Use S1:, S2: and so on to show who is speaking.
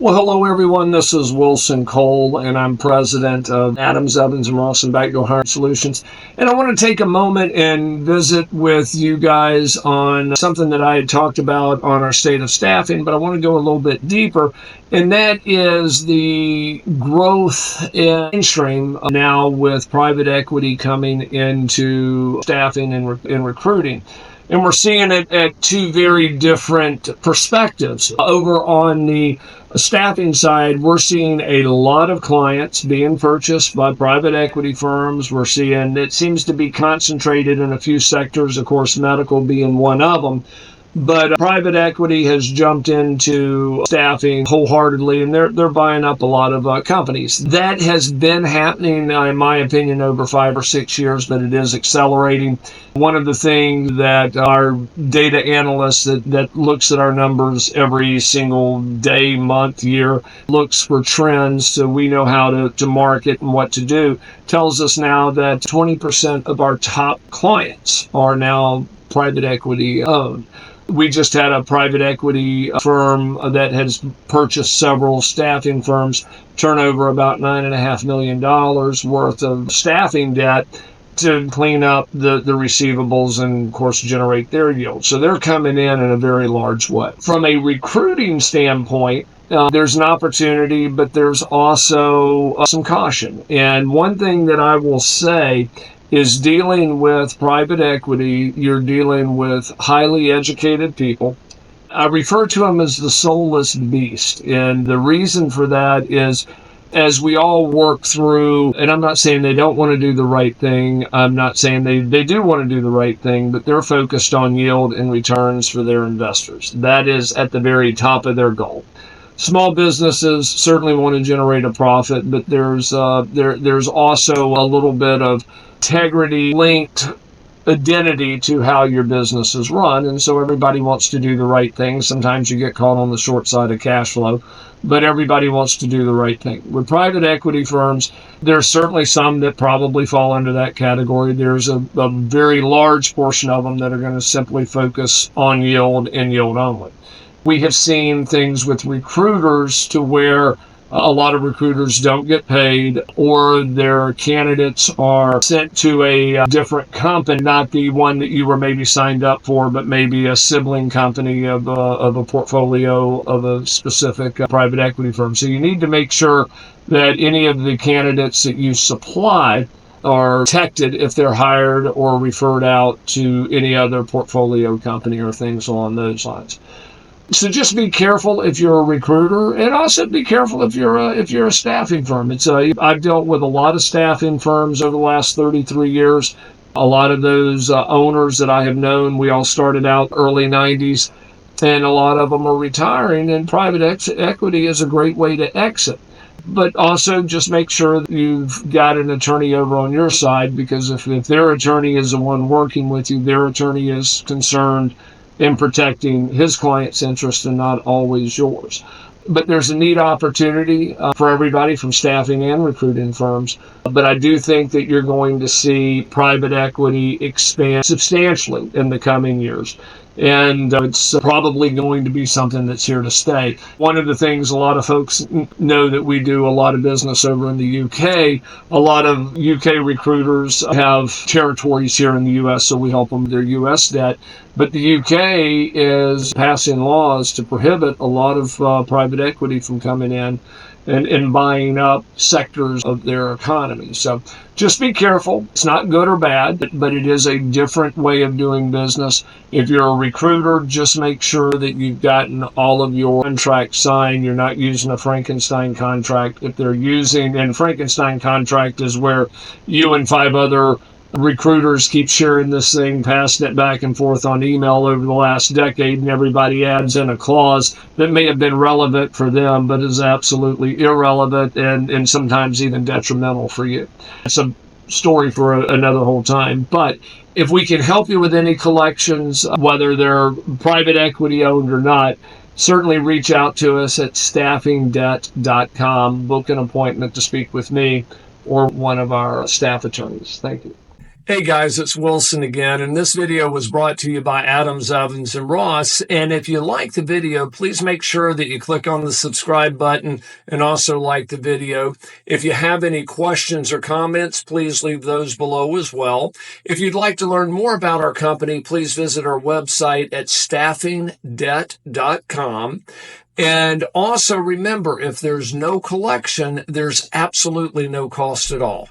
S1: Well, hello everyone. This is Wilson Cole, and I'm president of Adams, Evans, and Ross and Backdoor Hiring Solutions. And I want to take a moment and visit with you guys on something that I had talked about on our state of staffing, but I want to go a little bit deeper, and that is the growth in mainstream now with private equity coming into staffing and recruiting. And we're seeing it at two very different perspectives. Over on the staffing side, we're seeing a lot of clients being purchased by private equity firms. We're seeing it seems to be concentrated in a few sectors, of course, medical being one of them. But private equity has jumped into staffing wholeheartedly, and they're buying up a lot of companies. That has been happening, in my opinion, over 5 or 6 years, but it is accelerating. One of the things that our data analyst that looks at our numbers every single day, month, year, looks for trends so we know how to market and what to do, tells us now that 20% of our top clients are now private equity owned. We just had a private equity firm that has purchased several staffing firms, turn over about $9.5 million worth of staffing debt to clean up the receivables and, of course, generate their yield. So they're coming in a very large way. From a recruiting standpoint, there's an opportunity, but there's also some caution. And one thing that I will say is dealing with private equity, you're dealing with highly educated people. I refer to them as the soulless beast. And the reason for that is as we all work through, and I'm not saying they don't want to do the right thing. I'm not saying they do want to do the right thing, but they're focused on yield and returns for their investors. That is at the very top of their goal. Small businesses certainly want to generate a profit, but there's also a little bit of integrity linked identity to how your business is run, and so everybody wants to do the right thing. Sometimes you get caught on the short side of cash flow, but everybody wants to do the right thing. With private equity firms, there's certainly some that probably fall under that category. There's a very large portion of them that are going to simply focus on yield and yield only. We have seen things with recruiters to where a lot of recruiters don't get paid, or their candidates are sent to a different company, not the one that you were maybe signed up for, but maybe a sibling company of a portfolio of a specific private equity firm. So you need to make sure that any of the candidates that you supply are protected if they're hired or referred out to any other portfolio company or things along those lines. So just be careful if you're a recruiter, and also be careful if you're a staffing firm. I've dealt with a lot of staffing firms over the last 33 years. A lot of those owners that I have known, we all started out early 90s, and a lot of them are retiring, and private equity is a great way to exit. But also just make sure that you've got an attorney over on your side, because if their attorney is the one working with you, their attorney is concerned in protecting his client's interest and not always yours. But there's a neat opportunity for everybody from staffing and recruiting firms. But I do think that you're going to see private equity expand substantially in the coming years. And it's probably going to be something that's here to stay. One of the things a lot of folks know that we do a lot of business over in the UK. A lot of UK recruiters have territories here in the US, so we help them with their US debt. But the UK is passing laws to prohibit a lot of private equity from coming in and buying up sectors of their economy. So just be careful. It's not good or bad, but it is a different way of doing business. If you're a recruiter, just make sure that you've gotten all of your contracts signed. You're not using a Frankenstein contract. If they're using, and Frankenstein contract is where you and 5 other recruiters keep sharing this thing, passing it back and forth on email over the last decade, and everybody adds in a clause that may have been relevant for them, but is absolutely irrelevant and sometimes even detrimental for you. It's a story for another whole time. But if we can help you with any collections, whether they're private equity owned or not, certainly reach out to us at staffingdebt.com. Book an appointment to speak with me or one of our staff attorneys. Thank you. Hey guys, it's Wilson again, and this video was brought to you by Adams, Evans, and Ross. And if you like the video, please make sure that you click on the subscribe button and also like the video. If you have any questions or comments, please leave those below as well. If you'd like to learn more about our company, please visit our website at staffingdebt.com. And also remember, if there's no collection, there's absolutely no cost at all.